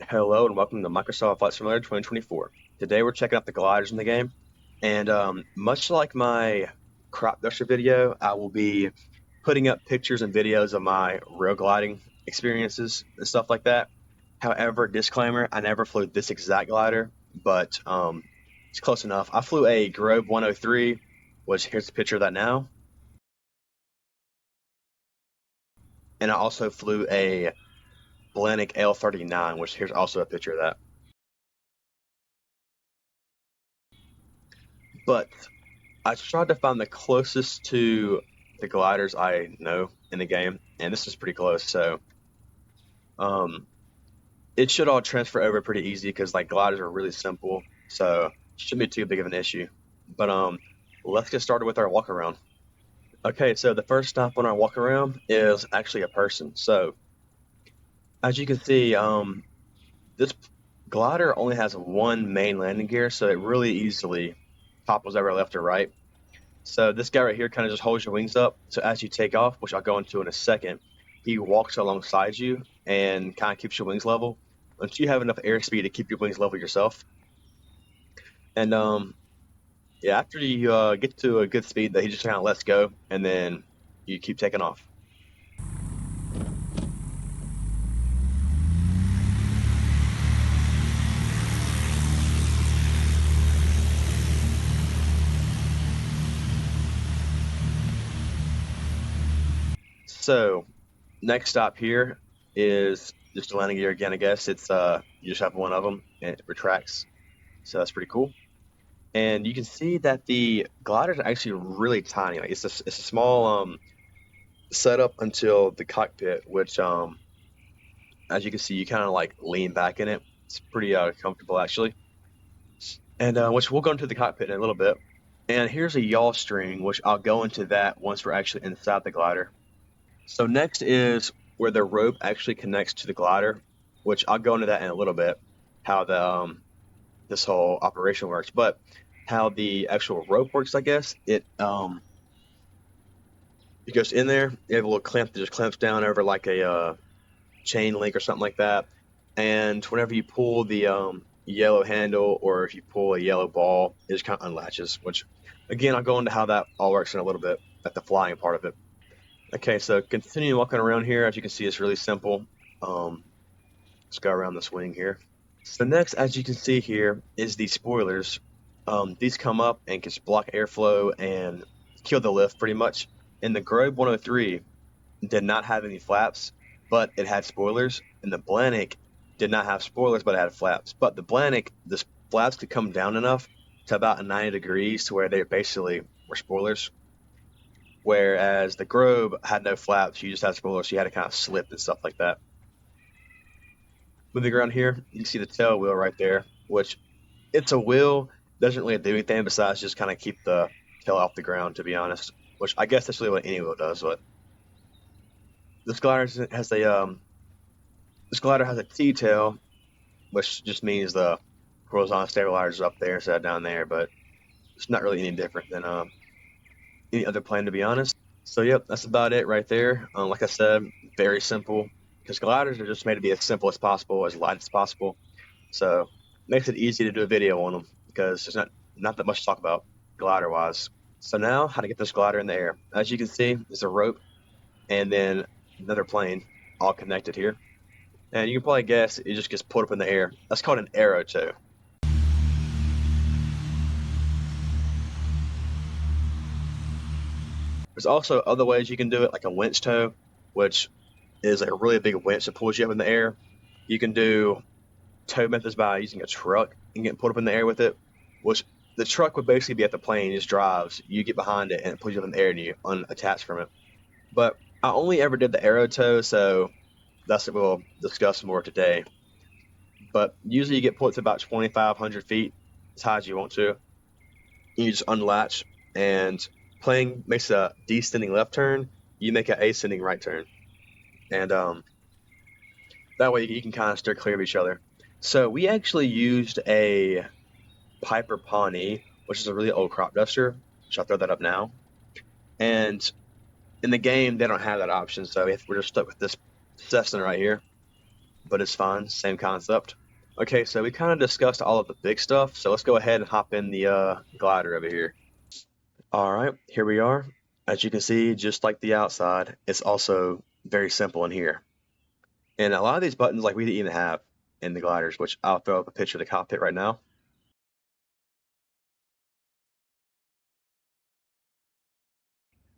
Hello and welcome to Microsoft Flight Simulator 2024. Today we're checking out the gliders in the game, and much like my crop duster video, I will be putting up pictures and videos of my real gliding experiences and stuff like that. However, disclaimer, I never flew this exact glider, but it's close enough. I flew a Grove 103, which here's a picture of that now, and I also flew a Blenick L39, which here's also a picture of that. But I tried to find the closest to the gliders I know in the game, and this is pretty close. So, um, it should all transfer over pretty easy because like gliders are really simple, so it shouldn't be too big of an issue. But let's get started with our walk around. Okay, so the first stop on our walk around is actually a person. So as you can see, this glider only has one main landing gear, so it really easily topples over left or right. So this guy right here kind of just holds your wings up. So as you take off, which I'll go into in a second, he walks alongside you and kind of keeps your wings level until you have enough airspeed to keep your wings level yourself. And yeah, after you get to a good speed, that he just kind of lets go, and then you keep taking off. So next stop here is just a landing gear again. I guess it's you just have one of them and it retracts, so that's pretty cool. And you can see that the gliders are actually really tiny. Like it's a small setup until the cockpit, which as you can see, you kind of like lean back in it. It's pretty comfortable actually. And which we'll go into the cockpit in a little bit. And here's a yaw string, which I'll go into that once we're actually inside the glider. So next is where the rope actually connects to the glider, which I'll go into that in a little bit, how the this whole operation works. But how the actual rope works, I guess, it goes in there, you have a little clamp that just clamps down over like a chain link or something like that. And whenever you pull the yellow handle or if you pull a yellow ball, it just kind of unlatches, which again, I'll go into how that all works in a little bit at the flying part of it. Okay, so continue walking around here. As you can see, it's really simple. Let's go around this wing here. So next, as you can see here, is the spoilers. These come up and can block airflow and kill the lift pretty much. And the Grove 103 did not have any flaps, but it had spoilers. And the Blenick did not have spoilers, but it had flaps. But the Blenick, the flaps could come down enough to about 90 degrees to where they basically were spoilers. Whereas the Grove had no flaps, you just had spoilers, so you had to kind of slip and stuff like that. Moving around here, you can see the tail wheel right there, which it's a wheel, doesn't really do anything besides just kind of keep the tail off the ground, to be honest. Which I guess that's really what any wheel does, but this glider has a T-tail, which just means the horizontal stabilizer is up there instead of down there, but it's not really any different than any other plane, to be honest. So, yep, that's about it right there. Like I said, very simple, because gliders are just made to be as simple as possible, as light as possible. So, it makes it easy to do a video on them, because there's not that much to talk about glider-wise. So now, how to get this glider in the air. As you can see, there's a rope, and then another plane, all connected here. And you can probably guess it just gets pulled up in the air. That's called an arrow tow. There's also other ways you can do it, like a winch tow, which is a really big winch that pulls you up in the air. You can do tow methods by using a truck and getting pulled up in the air with it, which the truck would basically be at the plane, it just drives. You get behind it and it pulls you up in the air and you unattach from it. But I only ever did the arrow tow, so that's what we'll discuss more today. But usually you get pulled to about 2,500 feet, as high as you want to. You just unlatch, and plane makes a descending left turn, you make an ascending right turn. And that way you can kind of steer clear of each other. So we actually used a Piper Pawnee, which is a really old crop duster, which I'll throw that up now. And in the game, they don't have that option, so we're just stuck with this Cessna right here. but it's fine. Same concept. Okay, so we kind of discussed all of the big stuff, so let's go ahead and hop in the glider over here. All right, here we are. As you can see, just like the outside, it's also very simple in here. And a lot of these buttons, like we didn't even have in the gliders, which I'll throw up a picture of the cockpit right now.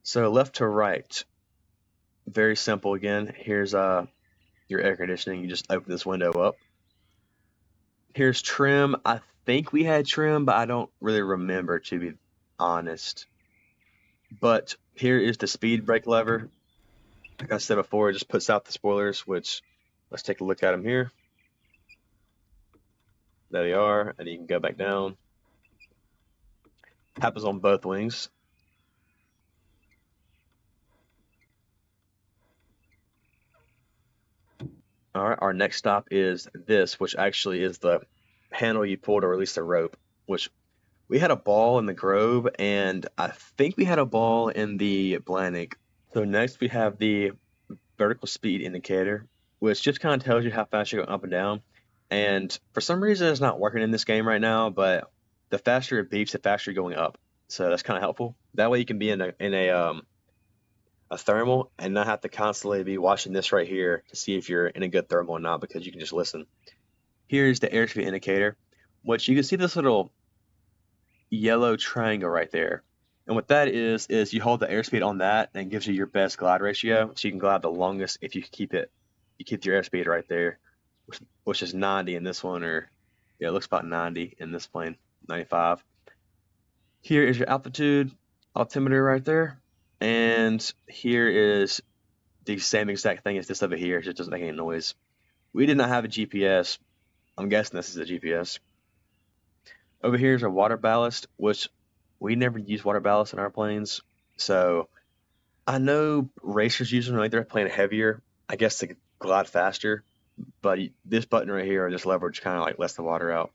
So left to right, very simple again. Here's your air conditioning. You just open this window up. Here's trim. I think we had trim, but I don't really remember, to be honest. But here is the speed brake lever. Like I said before, it just puts out the spoilers, which let's take a look at them here. There they are, and you can go back down. Happens on both wings. All right, our next stop is this, which actually is the handle you pull to release the rope, which we had a ball in the Grove, and I think we had a ball in the Atlantic. So next we have the vertical speed indicator, which just kind of tells you how fast you're going up and down. And for some reason, it's not working in this game right now, but the faster it beeps, the faster you're going up. So that's kind of helpful. That way you can be in a thermal and not have to constantly be watching this right here to see if you're in a good thermal or not, because you can just listen. Here's the airspeed indicator, which you can see this little yellow triangle right there. And what that is you hold the airspeed on that and it gives you your best glide ratio. So you can glide the longest if you keep your airspeed right there, which is 90 in this one, or yeah, it looks about 90 in this plane, 95. Here is your altitude altimeter right there. And here is the same exact thing as this over here. It just doesn't make any noise. We did not have a GPS. I'm guessing this is a GPS. Over here is our water ballast, which we never use water ballast in our planes. So I know racers use them like they're playing heavier, I guess, to glide faster. But this button right here, or this lever, just kind of like lets the water out.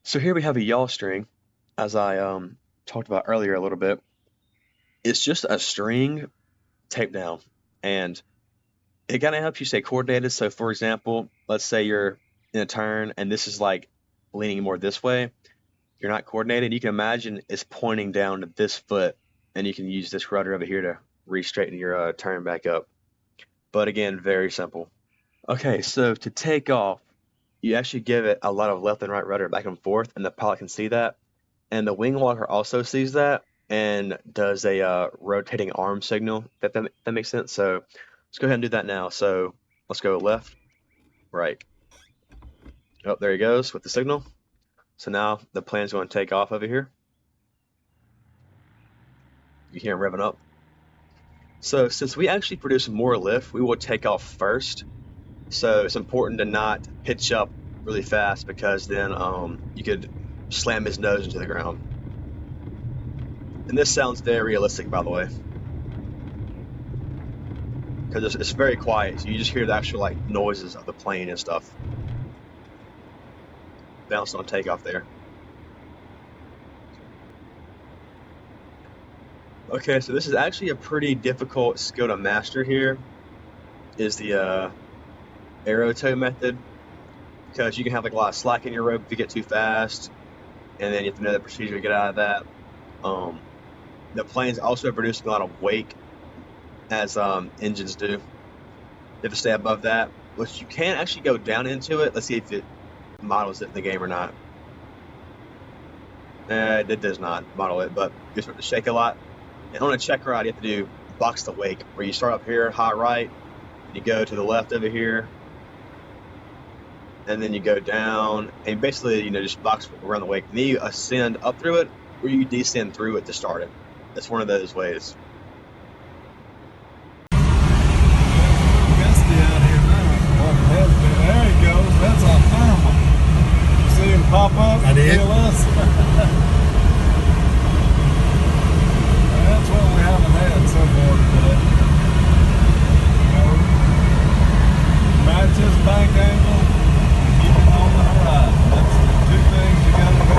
So here we have a yaw string, as I talked about earlier a little bit. It's just a string taped down, and it kind of helps you stay coordinated. So for example, let's say you're in a turn and this is like leaning more this way. You're not coordinated. You can imagine it's pointing down to this foot, and you can use this rudder over here to re-straighten your turn back up. But again, very simple. Okay, so to take off, you actually give it a lot of left and right rudder back and forth, and the pilot can see that. And the wing walker also sees that and does a rotating arm signal, if that makes sense. So let's go ahead and do that now. So let's go left, right. Oh, there he goes with the signal. So now the plane's going to take off over here. You hear him revving up. So since we actually produce more lift, we will take off first. So it's important to not pitch up really fast, because then you could slam his nose into the ground. And this sounds very realistic, by the way, because it's very quiet. So you just hear the actual like noises of the plane and stuff bouncing on takeoff there. Okay, so this is actually a pretty difficult skill to master here, is the arrow toe method, because you can have like a lot of slack in your rope if you get too fast, and then you have to know the procedure to get out of that. The plane's also producing a lot of wake, as engines do. You have to stay above that, which you can actually go down into it. Let's see if it models it in the game or not. It does not model it, but you start to shake a lot. And on a check ride, you have to do box to wake, where you start up here, high right, and you go to the left over here, and then you go down, and basically, just box around the wake. And then you ascend up through it, or you descend through it to start it. That's one of those ways. There he goes. That's our thermal. You see him pop up? I did. That's what we haven't had so far today. Match his bank angle, keep him on the horizon. That's the two things you gotta do.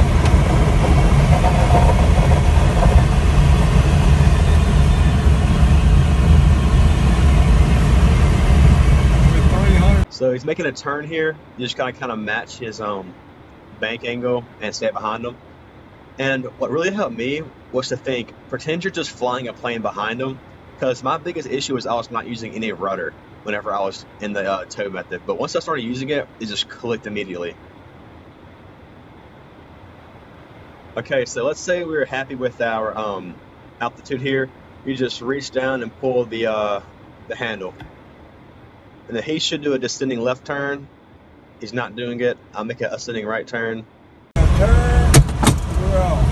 So he's making making a turn here, you just gotta kind of match his bank angle and stay behind him. And what really helped me was to think, pretend you're just flying a plane behind him, because my biggest issue is I was not using any rudder whenever I was in the tow method. But once I started using it, it just clicked immediately. Okay, so let's say we were happy with our altitude here. You just reach down and pull the handle, and then he should do a descending left turn. He's not doing it. I'll make an ascending right turn. Turn, we're off.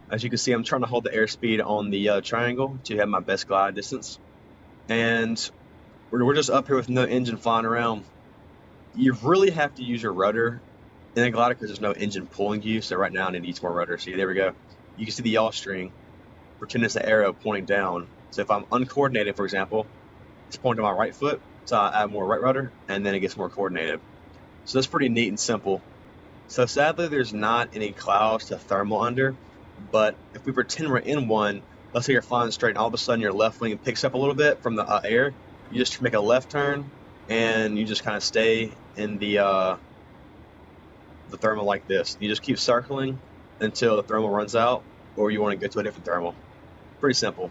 As you can see, I'm trying to hold the airspeed on the triangle to have my best glide distance. And we're just up here with no engine flying around. You really have to use your rudder in a glider because there's no engine pulling you. So right now I need to use more rudder. See, there we go. You can see the yaw string. Pretend it's the arrow pointing down. So if I'm uncoordinated, for example, it's pointing to my right foot. So I add more right rudder, and then it gets more coordinated. So that's pretty neat and simple. So sadly, there's not any clouds to thermal under. But if we pretend we're in one, let's say you're flying straight and all of a sudden your left wing picks up a little bit from the air, you just make a left turn and you just kind of stay in the thermal like this. You just keep circling until the thermal runs out, or you want to go to a different thermal. Pretty simple.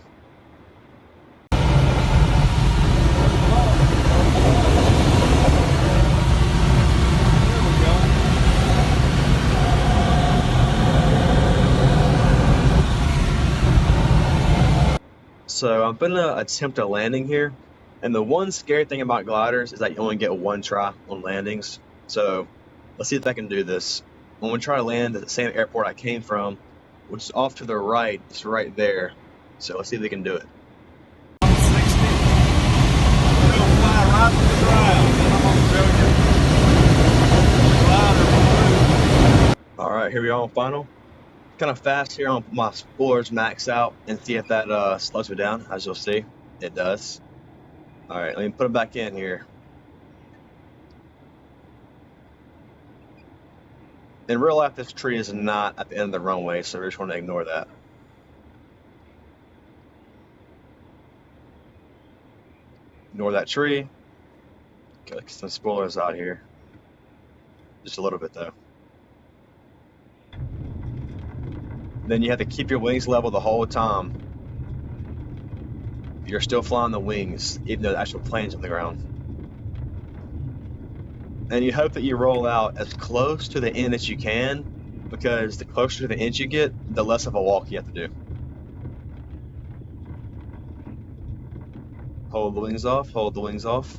So I'm gonna attempt a landing here, and the one scary thing about gliders is that you only get one try on landings. So let's see if I can do this. I'm gonna try to land at the same airport I came from, which is off to the right. It's right there. So let's see if we can do it. 60. We'll fly right to the ground. Then I'm gonna show you. Glider. All right, here we are on final. Kind of fast here on my spoilers max out and see if that slows me down. As you'll see, it does. All right, let me put it back in here. In real life, this tree is not at the end of the runway, so we just want to ignore that. Ignore that tree. Get some spoilers out here. Just a little bit though. Then you have to keep your wings level the whole time. You're still flying the wings, even though the actual plane's on the ground. And you hope that you roll out as close to the end as you can, because the closer to the end you get, the less of a walk you have to do. Hold the wings off, hold the wings off.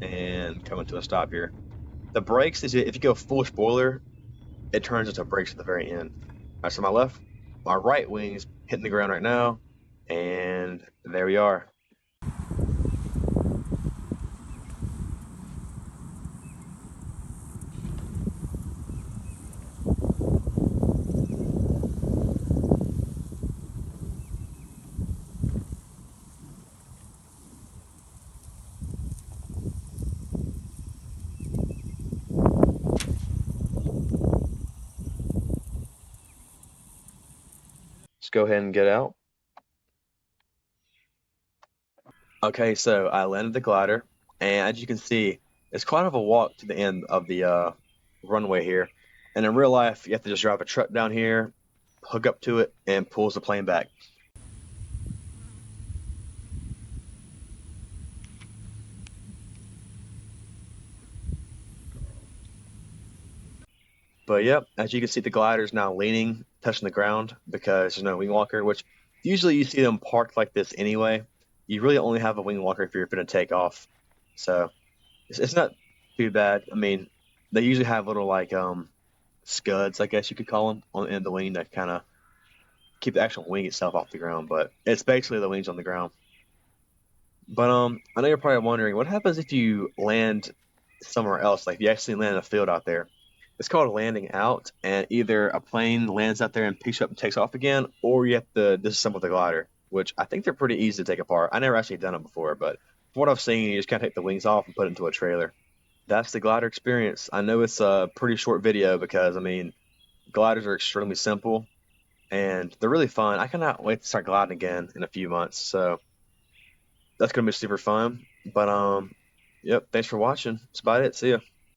And coming to a stop here. The brakes is if you go full spoiler, it turns into brakes at the very end. All right, so my right wing's hitting the ground right now, and there we are. Let's go ahead and get out. Okay, so I landed the glider, and as you can see, it's quite of a walk to the end of the runway here. And in real life, you have to just drive a truck down here, hook up to it, and pulls the plane back. But yep, as you can see, the glider is now leaning, touching the ground because there's no wing walker, which usually you see them parked like this anyway. You really only have a wing walker if you're going to take off. So it's not too bad. I mean, they usually have little like scuds, I guess you could call them, on the end of the wing that kind of keep the actual wing itself off the ground. But it's basically the wings on the ground. But I know you're probably wondering, what happens if you land somewhere else? Like if you actually land in a field out there. It's called landing out, and either a plane lands out there and picks you up and takes off again, or you have to disassemble the glider. which I think they're pretty easy to take apart. I never actually done it before, but from what I've seen, you just kind of take the wings off and put it into a trailer. That's the glider experience. I know it's a pretty short video because, I mean, gliders are extremely simple and they're really fun. I cannot wait to start gliding again in a few months. So that's gonna be super fun. But yep, thanks for watching. That's about it. See ya.